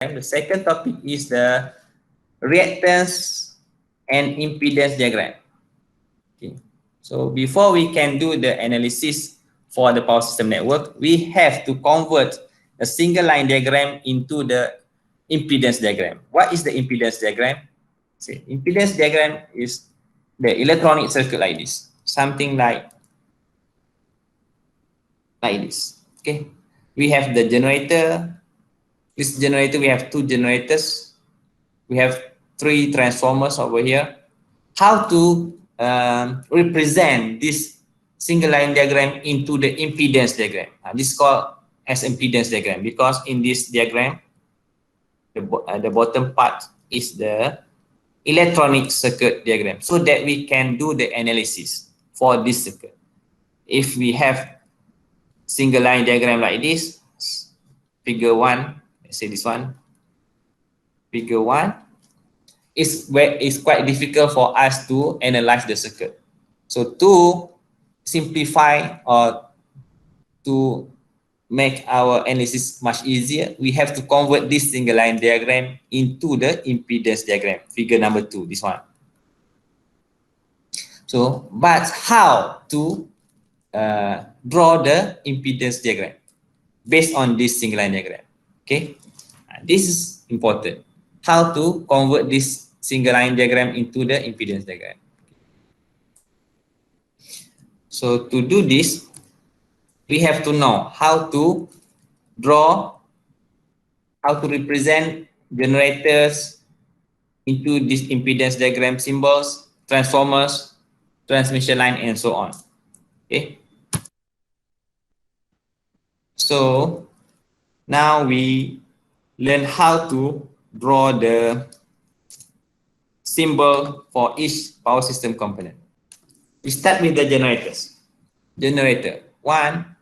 The second topic is the reactance and impedance diagram. Okay. So before we can do the analysis for the power system network, we have to convert a single line diagram into the impedance diagram. What is the impedance diagram? See, impedance diagram is the electronic circuit like this, something like this. Okay, we have the generator. This generator, we have two generators. We have three transformers over here. How to represent this single line diagram into the impedance diagram? This is called as impedance diagram because in this diagram, the bottom part is the electronic circuit diagram, so that we can do the analysis for this circuit. If we have single line diagram like this, figure 1, let's say this one, figure 1, it's quite difficult for us to analyze the circuit. So to simplify or to make our analysis much easier, we have to convert this single line diagram into the impedance diagram, figure number 2, this one. So, but how to draw the impedance diagram based on this single line diagram? Okay, this is important. How to convert this single line diagram into the impedance diagram. So to do this, we have to know how to draw, how to represent generators into this impedance diagram symbols, transformers, transmission line, and so on. Okay. So now we learn how to draw the symbol for each power system component. We start with the generators. Generator 1,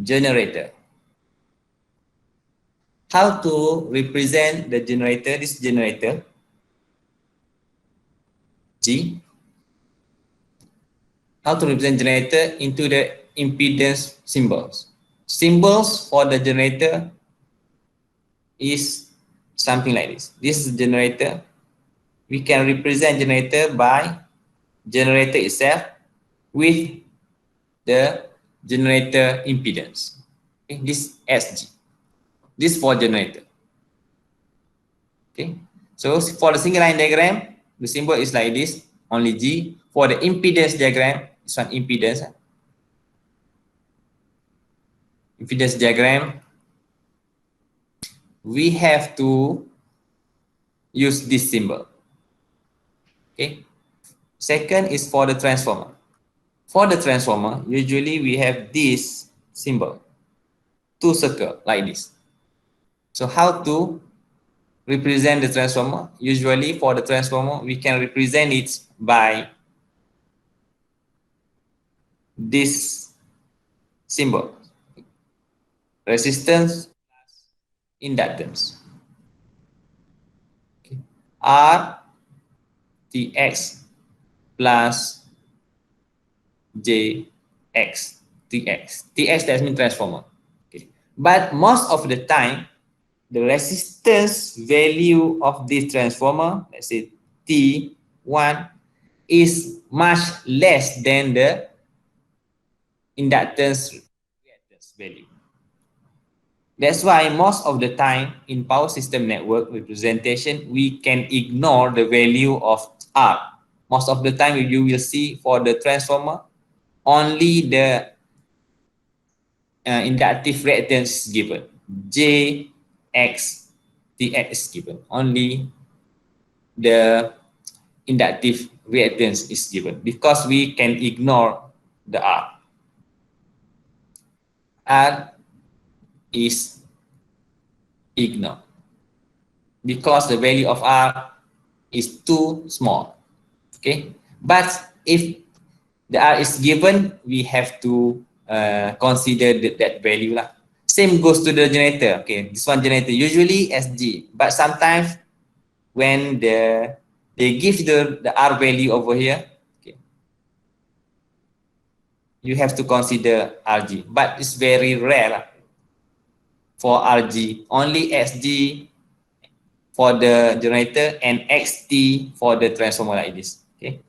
generator. How to represent the generator, this generator, G. How to represent generator into the impedance symbols. Symbols for the generator is something like this. This is the generator. We can represent generator by generator itself with the generator impedance. Okay, this SG. This for generator. Okay, so for the single line diagram, the symbol is like this, only G. For the impedance diagram, this one impedance. Impedance diagram, we have to use this symbol. Okay. Second is for the transformer. For the transformer, usually we have this symbol, two circles like this. So how to represent the transformer? Usually for the transformer, we can represent it by this symbol, resistance plus inductance. Okay. R Tx plus Jx, Tx. Tx that means transformer. Okay. But most of the time, the resistance value of this transformer, let's say T1, is much less than the inductance reactance value. That's why most of the time in power system network representation, we can ignore the value of R. Most of the time you will see for the transformer, only the inductive reactance given. Jx, Tx is given. Only the inductive reactance is given because we can ignore the R. R is ignored because the value of R is too small. Okay, but if the R is given, we have to consider that value lah. Same goes to the generator. Okay, this one generator usually SG, but sometimes when they give the R value over here, okay, you have to consider RG, but it's very rare lah. for RG, only XG for the generator and XT for the transformer like this. Okay.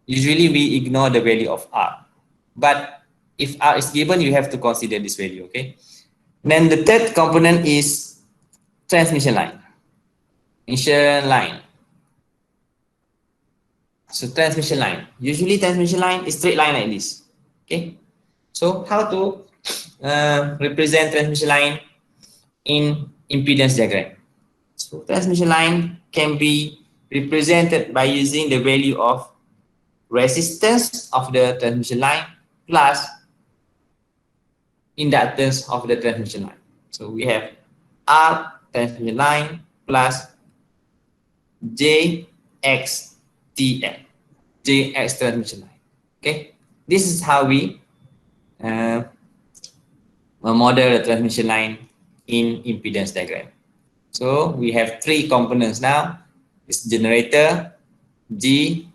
Usually we ignore the value of R, but if R is given, you have to consider this value. Okay. Then the third component is transmission line. Transmission line. So transmission line. Usually transmission line is straight line like this. Okay. So how to represent transmission line in impedance diagram? So transmission line can be represented by using the value of resistance of the transmission line plus inductance of the transmission line. So we have R transmission line plus JXTL, JX transmission line. Okay, this is how we model the transmission line in impedance diagram. So we have three components now. It's generator, G,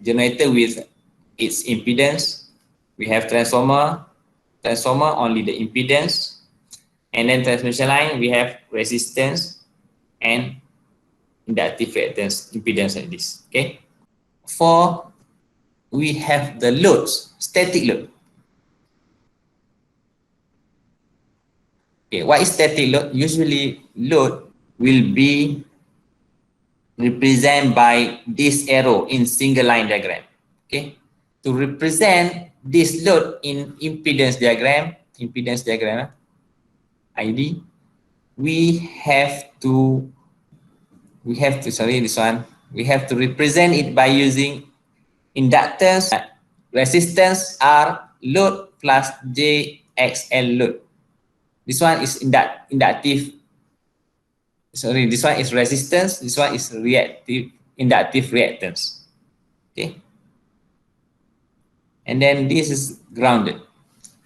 generator with its impedance. We have transformer only the impedance. And then transmission line, we have resistance and inductive reactance impedance like this. Okay. For we have the loads, static load. Okay, what is static load? Usually load will be represented by this arrow in single line diagram. Okay, to represent this load in impedance diagram, ID, we have to represent it by using inductance, resistance R load plus JXL load. This one is inductive. Sorry, this one is resistance. This one is inductive reactance. Okay. And then this is grounded.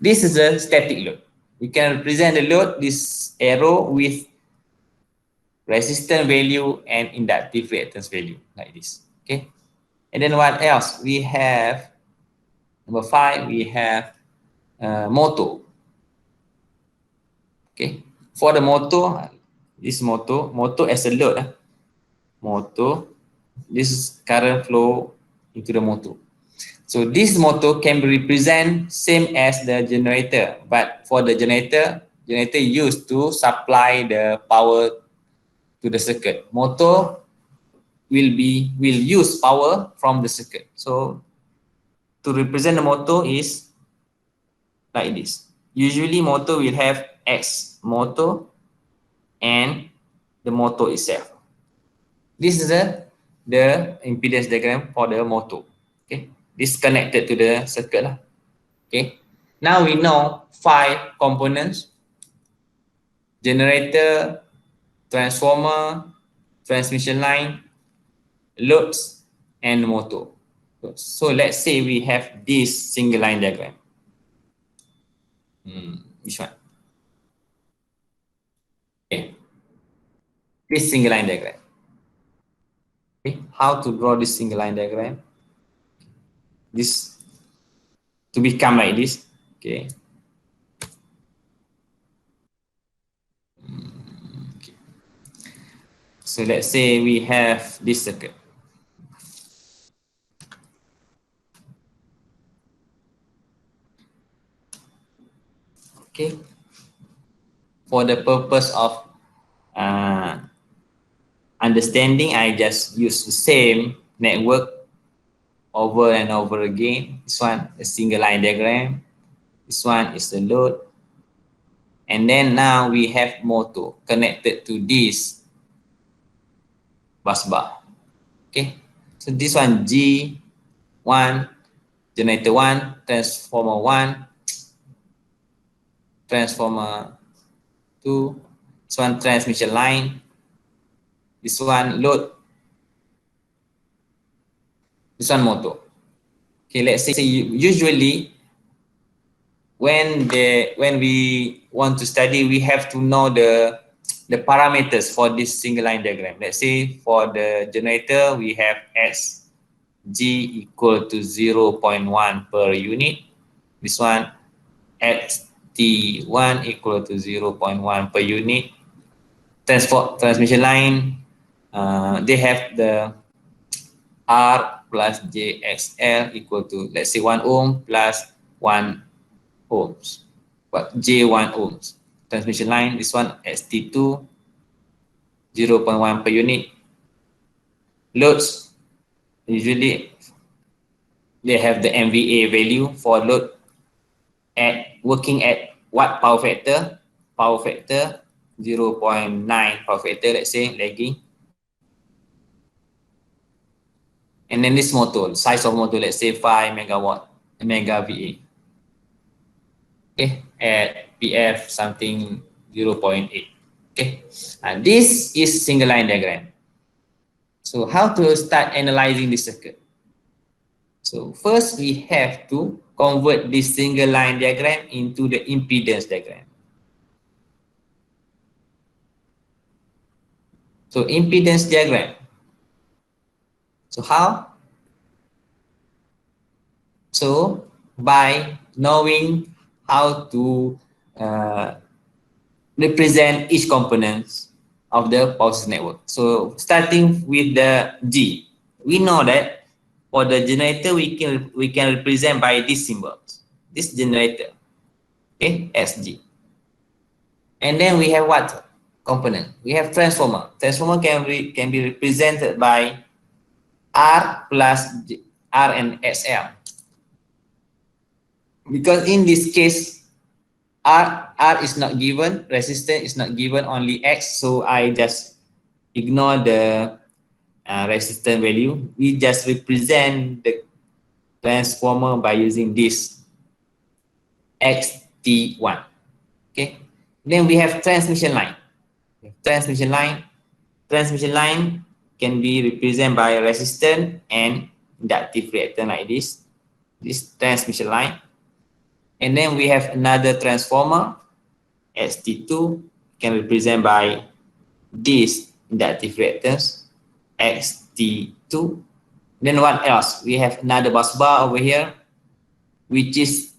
This is a static load. We can represent the load, this arrow with resistance value and inductive reactance value like this. Okay. And then what else? We have number 5. We have motor. Okay. For the motor, this motor as a load. Motor, this is current flow into the motor. So this motor can be represented same as the generator, but for the generator used to supply the power to the circuit. Motor will use power from the circuit. So to represent the motor is like this. Usually motor will have X motor and the motor itself. This is the impedance diagram for the motor. Okay, this connected to the circuit lah. Okay, now we know 5 components: generator, transformer, transmission line, loads, and motor. So let's say we have this single line diagram. Which one? Okay, this single line diagram. Okay, how to draw this single line diagram? This to become like this. Okay. Okay. So let's say we have this circuit. Okay. For the purpose of understanding, I just use the same network over and over again. This one, a single line diagram. This one is the load. And then now we have motor connected to this bus bar. Okay. So this one G1, generator 1, transformer 1, transformer 2, this one transmission line, this one load, this one motor. Okay, let's say usually when we want to study, we have to know the parameters for this single line diagram. Let's say for the generator, we have S G equal to 0.1 per unit. This one XT T1 equal to 0.1 per unit. Transmission line, they have the R plus JXL equal to, let's say, 1 ohm plus 1 ohms, but J1 ohms. Transmission line, this one ST2, 0.1 per unit. Loads, usually they have the MVA value for load at working at what power factor? Power factor 0.9 power factor, let's say, lagging. And then this motor, size of motor, let's say 5 megawatt, mega VA. Okay, at PF something 0.8. Okay, and this is single line diagram. So how to start analyzing this circuit? So first we have to convert this single line diagram into the impedance diagram. So impedance diagram. So how? So by knowing how to represent each component of the power system network. So starting with the G, we know that for the generator we can represent by these symbols. This generator, okay, SG. And then we have what component? We have transformer. Transformer can be represented by R plus R and SL. Because in this case, R is not given, resistance is not given, only X. So I just ignore the resistance value. We just represent the transformer by using this XT1. Okay. Then we have transmission line. Transmission line can be represented by resistance and inductive reactance like this. This transmission line. And then we have another transformer, ST2, can represent by this inductive reactance, XT2. Then what else? We have another bus bar over here, which is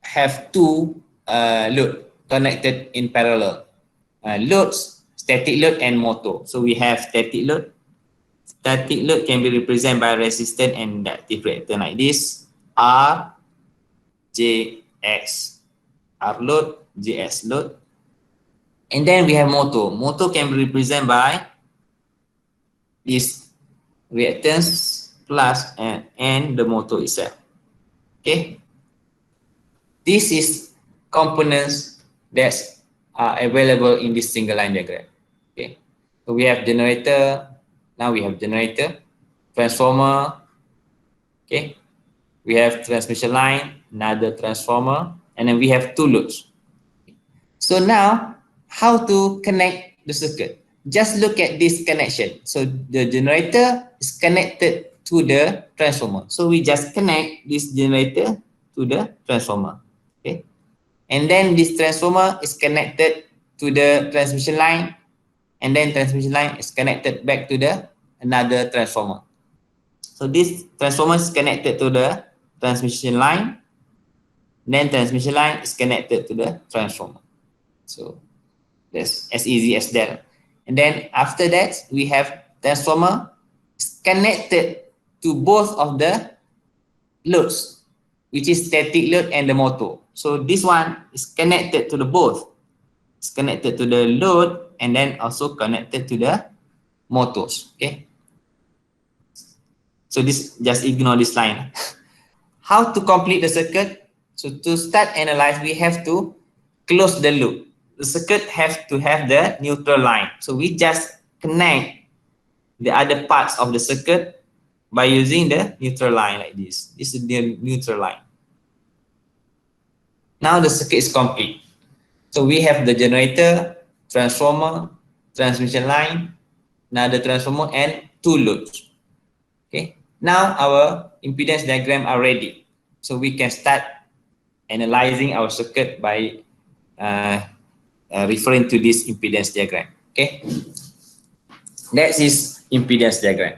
have two load connected in parallel. Loads, static load and motor. So we have static load. Static load can be represented by resistance and inductive reactance like this, R, JX, R load, JS load. And then we have motor. Motor can be represented by this reactance plus and the motor itself. Okay. This is components that are available in this single line diagram. Okay. So we have generator. Now we have generator, transformer. Okay. We have transmission line, another transformer, and then we have two loads. So now, how to connect the circuit? Just look at this connection. So the generator is connected to the transformer. So we just connect this generator to the transformer. Okay. And then this transformer is connected to the transmission line, and then transmission line is connected back to the another transformer. So this transformer is connected to the transmission line, then transmission line is connected to the transformer. So that's as easy as that. And then after that, we have transformer is connected to both of the loads, which is static load and the motor. So this one is connected to the both. It's connected to the load and then also connected to the motors. Okay. So this, just ignore this line. How to complete the circuit? So to start analyze, we have to close the loop. The circuit has to have the neutral line. So we just connect the other parts of the circuit by using the neutral line like this. This is the neutral line. Now the circuit is complete. So we have the generator, transformer, transmission line, another transformer, and two loads. Okay. Now our impedance diagram are ready. So we can start analyzing our circuit by referring to this impedance diagram. Okay. That is impedance diagram.